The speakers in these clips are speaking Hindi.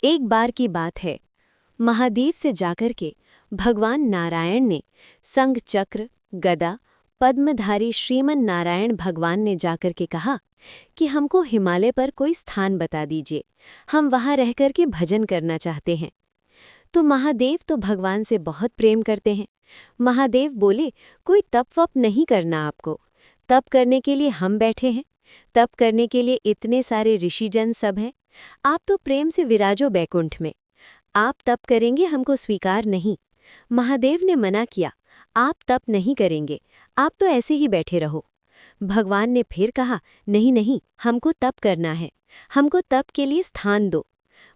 एक बार की बात है, महादेव से जाकर के भगवान नारायण ने संग चक्र, गदा, पद्मधारी श्रीमन नारायण भगवान ने जाकर के कहा कि हमको हिमालय पर कोई स्थान बता दीजिए, हम वहाँ रहकर के भजन करना चाहते हैं। तो महादेव तो भगवान से बहुत प्रेम करते हैं। महादेव बोले, कोई तप वप नहीं करना आपको, तप करने के लिए हम बैठे हैं, तप करने के लिए इतने सारे ऋषिजन सब हैं। आप तो प्रेम से विराजो बैकुंठ में, आप तप करेंगे हमको स्वीकार नहीं। महादेव ने मना किया, आप तप नहीं करेंगे, आप तो ऐसे ही बैठे रहो। भगवान ने फिर कहा, नहीं नहीं, हमको तप करना है, हमको तप के लिए स्थान दो।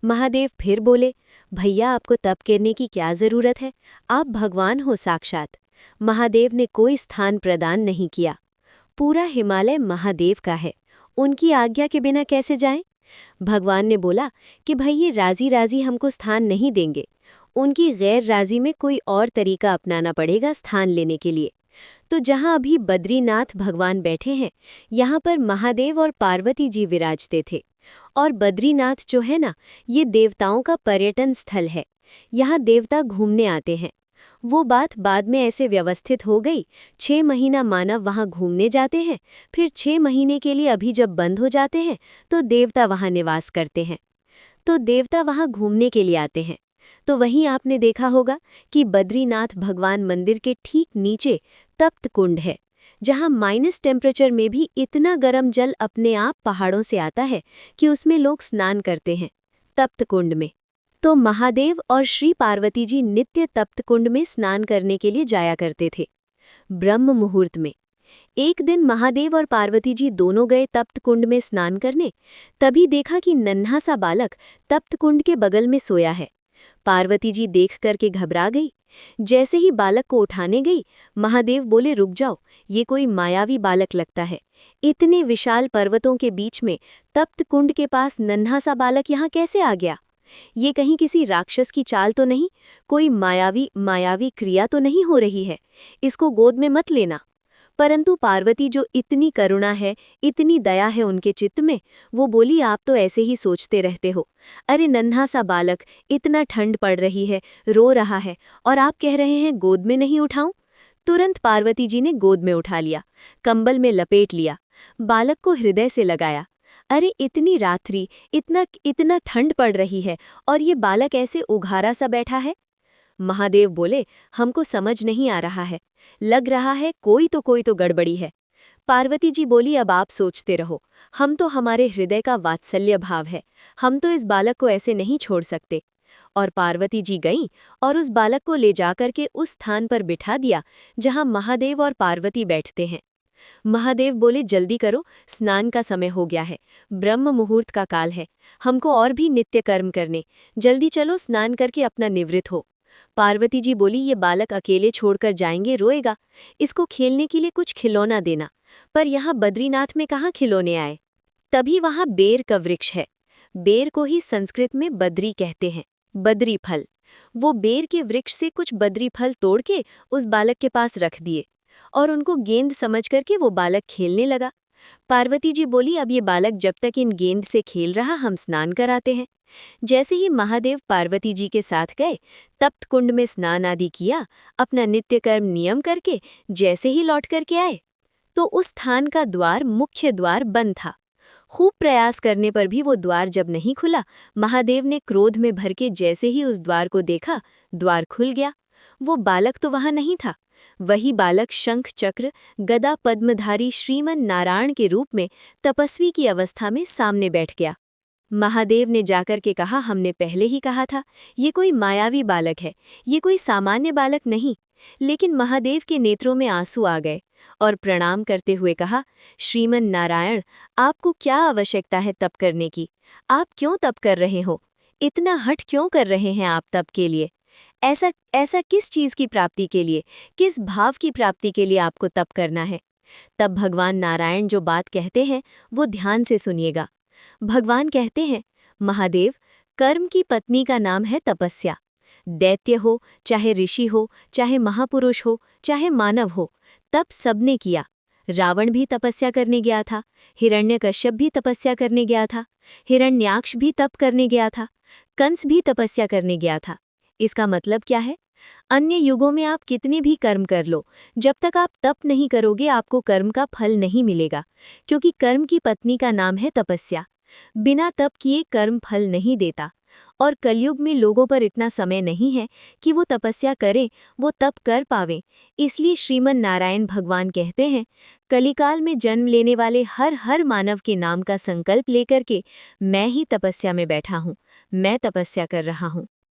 महादेव फिर बोले, भैया आपको तप करने की क्या ज़रूरत है, आप भगवान हो साक्षात। महादेव ने कोई स्थान प्रदान नहीं किया। पूरा हिमालय महादेव का है, उनकी आज्ञा के बिना कैसे जाएं? भगवान ने बोला कि भाई ये राजी राजी हमको स्थान नहीं देंगे, उनकी गैर राजी में कोई और तरीका अपनाना पड़ेगा स्थान लेने के लिए। तो जहाँ अभी बद्रीनाथ भगवान बैठे हैं, यहाँ पर महादेव और पार्वती जी विराजते थे। और बद्रीनाथ जो है ना, ये देवताओं का पर्यटन स्थल है, यहाँ देवता घूमने आते हैं। वो बात बाद में ऐसे व्यवस्थित हो गई, 6 महीना मानव वहाँ घूमने जाते हैं, फिर 6 महीने के लिए अभी जब बंद हो जाते हैं तो देवता वहाँ निवास करते हैं। तो देवता वहाँ घूमने के लिए आते हैं। तो वहीं आपने देखा होगा कि बद्रीनाथ भगवान मंदिर के ठीक नीचे तप्त कुंड है, जहाँ माइनस टेम्परेचर में भी इतना गर्म जल अपने आप पहाड़ों से आता है कि उसमें लोग स्नान करते हैं तप्त कुंड में। तो महादेव और श्री पार्वती जी नित्य तप्त कुंड में स्नान करने के लिए जाया करते थे ब्रह्म मुहूर्त में। एक दिन महादेव और पार्वती जी दोनों गए तप्त कुंड में स्नान करने, तभी देखा कि नन्हा सा बालक तप्त कुंड के बगल में सोया है। पार्वती जी देख करके घबरा गई। जैसे ही बालक को उठाने गई, महादेव बोले, रुक जाओ, ये कोई मायावी बालक लगता है, इतने विशाल पर्वतों के बीच में तप्त कुंड के पास नन्हा सा बालक यहाँ कैसे आ गया? ये कहीं किसी राक्षस की चाल तो नहीं, कोई मायावी क्रिया तो नहीं हो रही है, इसको गोद में मत लेना। परंतु पार्वती जो इतनी करुणा है, इतनी दया है उनके चित्त में, वो बोली, आप तो ऐसे ही सोचते रहते हो। अरे नन्हा सा बालक, इतना ठंड पड़ रही है, रो रहा है, और आप कह रहे हैं गोद में नहीं उठाऊं? तुरंत पार्वती जी ने गोद में उठा लिया, कंबल में लपेट लिया, बालक को हृदय से लगाया। अरे इतनी रात्रि, इतना ठंड पड़ रही है और ये बालक ऐसे उघारा सा बैठा है। महादेव बोले, हमको समझ नहीं आ रहा है, लग रहा है कोई तो गड़बड़ी है। पार्वती जी बोली, अब आप सोचते रहो, हम तो हमारे हृदय का वात्सल्य भाव है, हम तो इस बालक को ऐसे नहीं छोड़ सकते। और पार्वती जी गईं और उस बालक को ले जाकर के उस स्थान पर बिठा दिया जहां महादेव और पार्वती बैठते हैं। महादेव बोले, जल्दी करो, स्नान का समय हो गया है, ब्रह्म मुहूर्त का काल है, हमको और भी नित्य कर्म करने, जल्दी चलो स्नान करके अपना निवृत्त हो। पार्वती जी बोली, ये बालक अकेले छोड़कर जाएंगे, रोएगा, इसको खेलने के लिए कुछ खिलौना देना। पर यहाँ बद्रीनाथ में कहाँ खिलौने आए? तभी वहाँ बेर का वृक्ष है, बेर को ही संस्कृत में बद्री कहते हैं, बद्री फल। वो बेर के वृक्ष से कुछ बद्री फल तोड़ के उस बालक के पास रख दिए और उनको गेंद समझ करके वो बालक खेलने लगा। पार्वती जी बोली, अब ये बालक जब तक इन गेंद से खेल रहा, हम स्नान कराते हैं। जैसे ही महादेव पार्वती जी के साथ गए, तप्त कुंड में स्नान आदि किया, अपना नित्य कर्म नियम करके जैसे ही लौट करके आए, तो उस स्थान का द्वार, मुख्य द्वार बंद था। खूब प्रयास करने पर भी वो द्वार जब नहीं खुला, महादेव ने क्रोध में भर के जैसे ही उस द्वार को देखा, द्वार खुल गया। वो बालक तो वहां नहीं था, वही बालक शंख चक्र गदा पद्मधारी श्रीमन नारायण के रूप में तपस्वी की अवस्था में सामने बैठ गया। महादेव ने जाकर के कहा, हमने पहले ही कहा था, ये कोई मायावी बालक है, ये कोई सामान्य बालक नहीं। लेकिन महादेव के नेत्रों में आंसू आ गए और प्रणाम करते हुए कहा, श्रीमन नारायण, आपको क्या आवश्यकता है तप करने की? आप क्यों तप कर रहे हो? इतना हठ क्यों कर रहे हैं आप तप के लिए? ऐसा किस चीज़ की प्राप्ति के लिए, किस भाव की प्राप्ति के लिए आपको तप करना है? तब भगवान नारायण जो बात कहते हैं वो ध्यान से सुनिएगा। भगवान कहते हैं, महादेव, कर्म की पत्नी का नाम है तपस्या। दैत्य हो, चाहे ऋषि हो, चाहे महापुरुष हो, चाहे मानव हो, तप सबने किया। रावण भी तपस्या करने गया था, हिरण्यकश्यप भी तपस्या करने गया था, हिरण्याक्ष भी तप करने गया था। कंस भी तपस्या करने गया था। इसका मतलब क्या है? अन्य युगों में आप कितने भी कर्म कर लो, जब तक आप तप नहीं करोगे आपको कर्म का फल नहीं मिलेगा, क्योंकि कर्म की पत्नी का नाम है तपस्या। बिना तप किए कर्म फल नहीं देता। और कलयुग में लोगों पर इतना समय नहीं है कि वो तपस्या करें, वो तप कर पावें। इसलिए श्रीमन नारायण भगवान कहते हैं, कलिकाल में जन्म लेने वाले हर हर मानव के नाम का संकल्प लेकर के मैं ही तपस्या में बैठा हूँ, मैं तपस्या कर रहा हूँ।